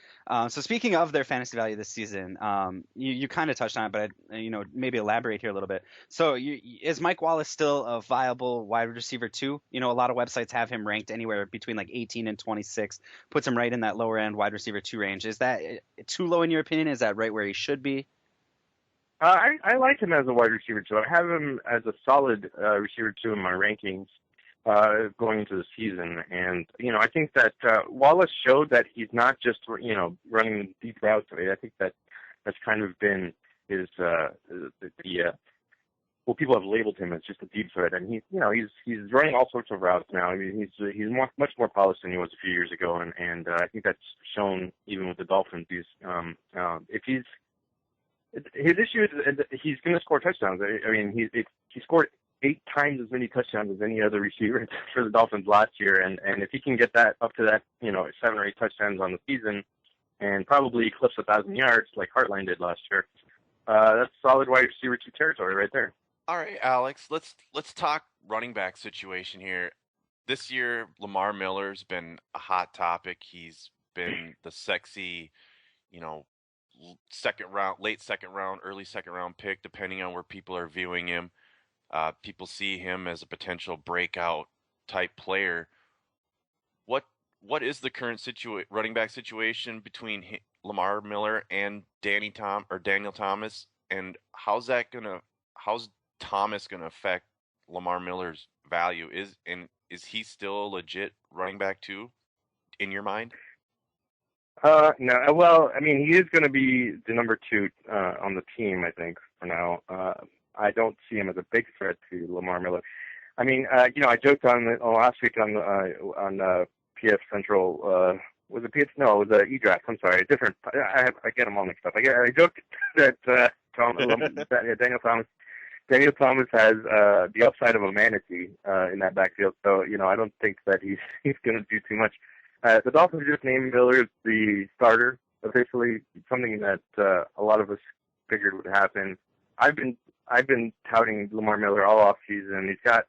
So speaking of their fantasy value this season, you kind of touched on it, but maybe elaborate here a little bit. So is Mike Wallace still a viable wide receiver too? A lot of websites have him ranked anywhere between like 18 and 26, puts him right in that lower end wide receiver 2 range. Is that too low in your opinion? Is that right where he should be? I like him as a wide receiver 2. I have him as a solid receiver 2 in my rankings going into the season. And, I think that Wallace showed that he's not just, running deep routes. I think that that's kind of been his, well, people have labeled him as just a deep threat. And he's running all sorts of routes now. I mean, he's much more polished than he was a few years ago. And I think that's shown even with the Dolphins. His issue is he's going to score touchdowns. I mean, he scored 8 times as many touchdowns as any other receiver for the Dolphins last year, and if he can get that up to that, 7 or 8 touchdowns on the season, and probably eclipse 1,000 yards like Hartline did last year, that's solid wide receiver 2 territory right there. All right, Alex, let's talk running back situation here. This year, Lamar Miller's been a hot topic. He's been the sexy, late second round, early second round pick, depending on where people are viewing him. People see him as a potential breakout type player. What is the current running back situation between Lamar Miller and Daniel Thomas, and how's Thomas gonna affect Lamar Miller's value? Is he still a legit running back too, in your mind? No. Well, I mean, he is going to be the number 2 on the team, I think, for now. I don't see him as a big threat to Lamar Miller. I mean, I joked on last week on PF Central. Was it PF? No, it was eDraft. I'm sorry, different. I get them all mixed up. I joked that Daniel Thomas has the upside of a manatee in that backfield. So I don't think that he's going to do too much. The Dolphins just named Miller the starter officially, something that a lot of us figured would happen. I've been touting Lamar Miller all off season. He's got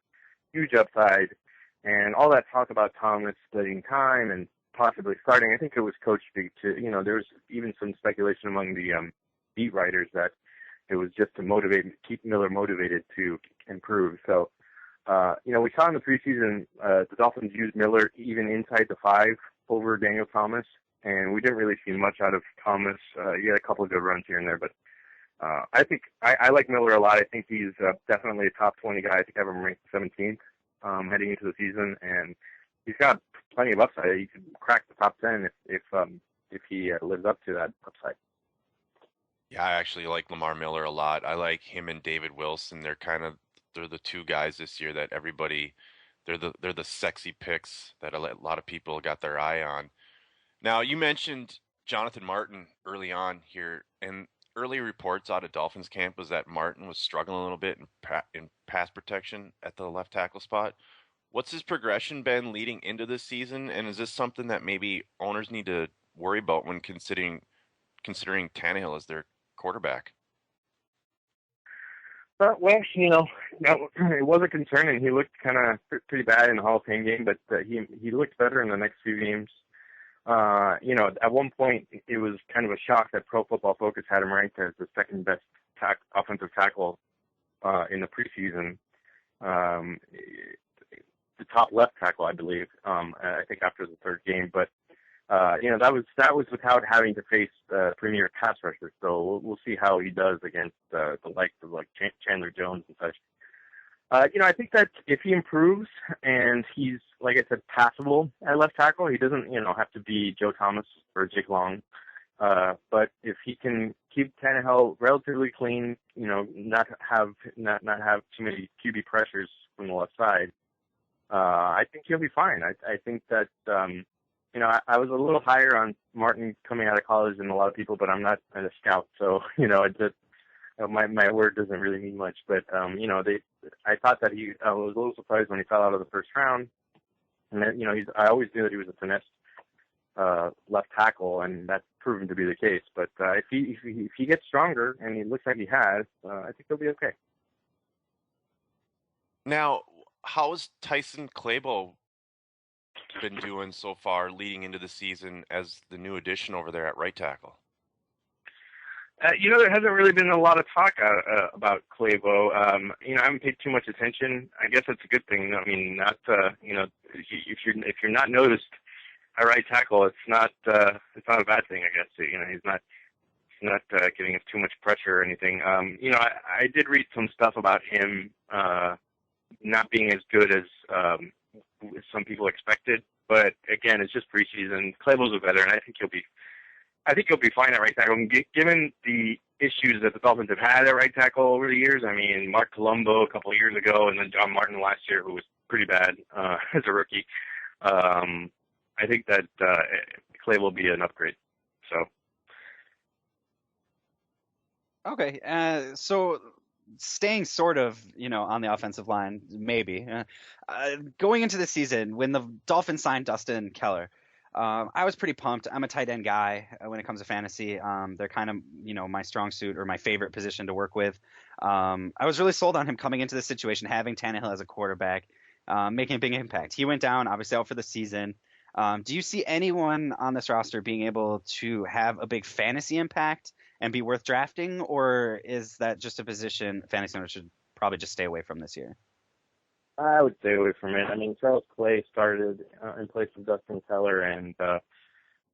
huge upside, and all that talk about Thomas splitting time and possibly starting. I think it was coach speak too. There was even some speculation among the beat writers that it was just to keep Miller motivated to improve. So. We saw in the preseason the Dolphins used Miller even inside the 5 over Daniel Thomas, and we didn't really see much out of Thomas. He had a couple of good runs here and there, but I think I like Miller a lot. I think he's definitely a top 20 guy. I think I have him ranked 17th heading into the season, and he's got plenty of upside. He could crack the top 10 if he lives up to that upside. Yeah, I actually like Lamar Miller a lot. I like him and David Wilson. They're the 2 guys this year that they're the sexy picks that a lot of people got their eye on. Now, you mentioned Jonathan Martin early on here, and early reports out of Dolphins camp was that Martin was struggling a little bit in pass protection at the left tackle spot. What's his progression been leading into this season, and is this something that maybe owners need to worry about when considering Tannehill as their quarterback? Well, it was a concern, and he looked kind of pretty bad in the Hall of Fame game, but he looked better in the next few games. At one point, it was kind of a shock that Pro Football Focus had him ranked as the second best offensive tackle in the preseason. The top left tackle, I believe. I think after the 3rd game, but that was without having to face premier pass rushers. So we'll see how he does against the likes of like Chandler Jones and such. I think that if he improves and he's, like I said, passable at left tackle, he doesn't, have to be Joe Thomas or Jake Long. But if he can keep Tannehill relatively clean, not have too many QB pressures from the left side, I think he'll be fine. I think that, I was a little higher on Martin coming out of college than a lot of people, but I'm not a scout, so, my word doesn't really mean much. But, I thought that I was a little surprised when he fell out of the first round. And then, I always knew that he was a finesse left tackle, and that's proven to be the case. But if he gets stronger, and he looks like he has, I think he'll be okay. Now, how's Tyson Clabo been doing so far leading into the season as the new addition over there at right tackle? There hasn't really been a lot of talk about Clabo. I haven't paid too much attention. I guess that's a good thing. I mean, if you're not noticed at right tackle, it's not a bad thing. I guess he's not giving us too much pressure or anything. I did read some stuff about him not being as good as some people expected, but again, it's just preseason. Clabo's a veteran. I think he'll be fine at right tackle. Given the issues that the Dolphins have had at right tackle over the years, I mean, Mark Colombo a couple of years ago, and then John Martin last year, who was pretty bad as a rookie. I think that Clay will be an upgrade. So. Okay, so staying sort of, on the offensive line, maybe. Going into the season, when the Dolphins signed Dustin Keller, I was pretty pumped. I'm a tight end guy when it comes to fantasy. They're kind of, my strong suit or my favorite position to work with. I was really sold on him coming into this situation, having Tannehill as a quarterback, making a big impact. He went down, obviously out for the season. Do you see anyone on this roster being able to have a big fantasy impact and be worth drafting, or is that just a position fantasy owners should probably just stay away from this year? I would stay away from it. I mean, Charles Clay started in place of Dustin Keller and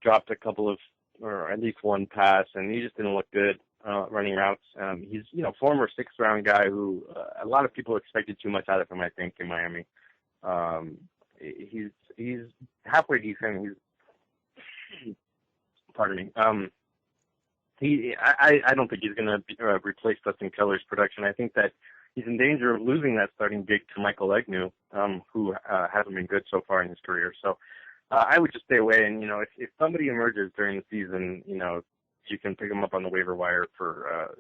dropped a couple of, or at least one pass, and he just didn't look good running routes. He's, former sixth-round guy who a lot of people expected too much out of him, I think, in Miami. He's halfway decent. Pardon me. I don't think he's going to replace Dustin Keller's production. I think that he's in danger of losing that starting gig to Michael Egnew, who hasn't been good so far in his career. So I would just stay away. And, if somebody emerges during the season, you can pick him up on the waiver wire for,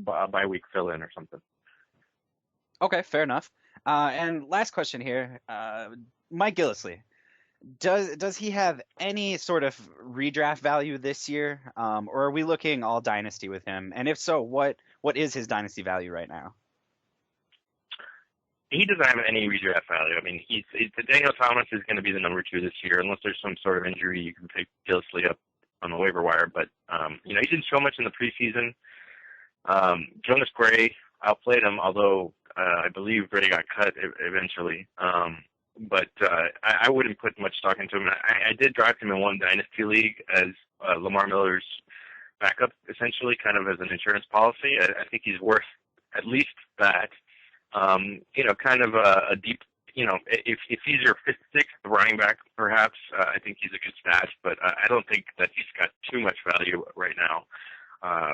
a bye-week fill-in or something. Okay, fair enough. And last question here, Mike Gillislee. Does he have any sort of redraft value this year, or are we looking all dynasty with him? And if so, what is his dynasty value right now? He doesn't have any redraft value. I mean, Daniel Thomas is going to be the number 2 this year, unless there's some sort of injury. You can pick Gillislee up on the waiver wire, but he didn't show much in the preseason. Jonas Gray outplayed him, although I believe Gray got cut eventually. But I wouldn't put much stock into him. I did draft him in one dynasty league as Lamar Miller's backup, essentially, kind of as an insurance policy. I think he's worth at least that. Kind of a deep, if he's your 5th, 6th running back, perhaps, I think he's a good stash. But I don't think that he's got too much value right now.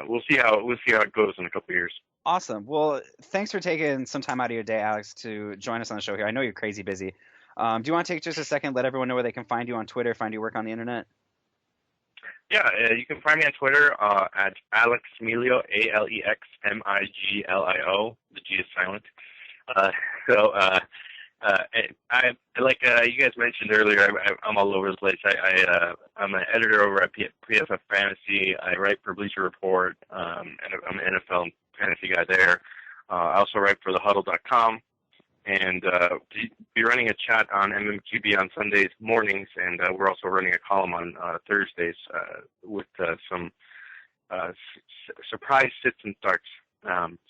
We'll see how it goes in a couple of years. Awesome. Well, thanks for taking some time out of your day, Alex, to join us on the show here. I know you're crazy busy. Do you want to take just a second, let everyone know where they can find you on Twitter, find your work on the internet? Yeah, you can find me on Twitter at Alex Miglio, AlexMiglio. The G is silent. I like you guys mentioned earlier, I'm all over the place. I'm an editor over at PFF Fantasy. I write for Bleacher Report, and I'm an NFL fantasy guy there. I also write for thehuddle.com, and be running a chat on MMQB on Sundays mornings, and we're also running a column on Thursdays with some surprise sits and starts.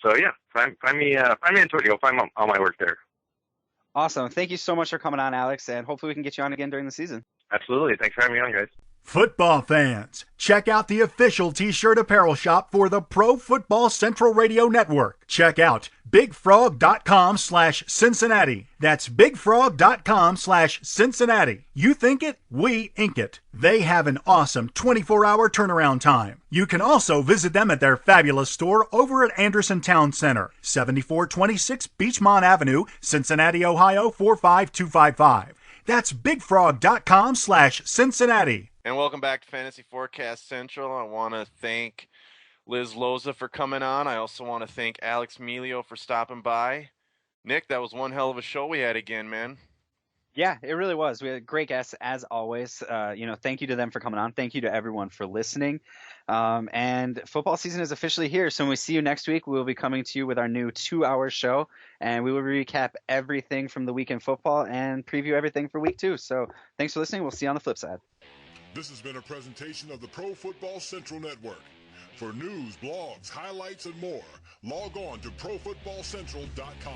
So yeah, find me on Twitter. You'll find all my work there. Awesome. Thank you so much for coming on, Alex, and hopefully we can get you on again during the season. Absolutely. Thanks for having me on, guys. Football fans, check out the official t-shirt apparel shop for the Pro Football Central Radio Network. Check out bigfrog.com/Cincinnati. That's bigfrog.com/Cincinnati. You think it, we ink it. They have an awesome 24-hour turnaround time. You can also visit them at their fabulous store over at Anderson Town Center, 7426 Beachmont Avenue, Cincinnati, Ohio 45255. That's bigfrog.com/Cincinnati. And welcome back to Fantasy Forecast Central. I want to thank Liz Loza for coming on. I also want to thank Alex Melio for stopping by. Nick, that was one hell of a show we had again, man. Yeah, it really was. We had great guests as always. Thank you to them for coming on. Thank you to everyone for listening. And football season is officially here. So when we see you next week, we will be coming to you with our new 2-hour show, and we will recap everything from the week in football and preview everything for week 2. So thanks for listening. We'll see you on the flip side. This has been a presentation of the Pro Football Central Network. For news, blogs, highlights, and more, log on to ProFootballCentral.com.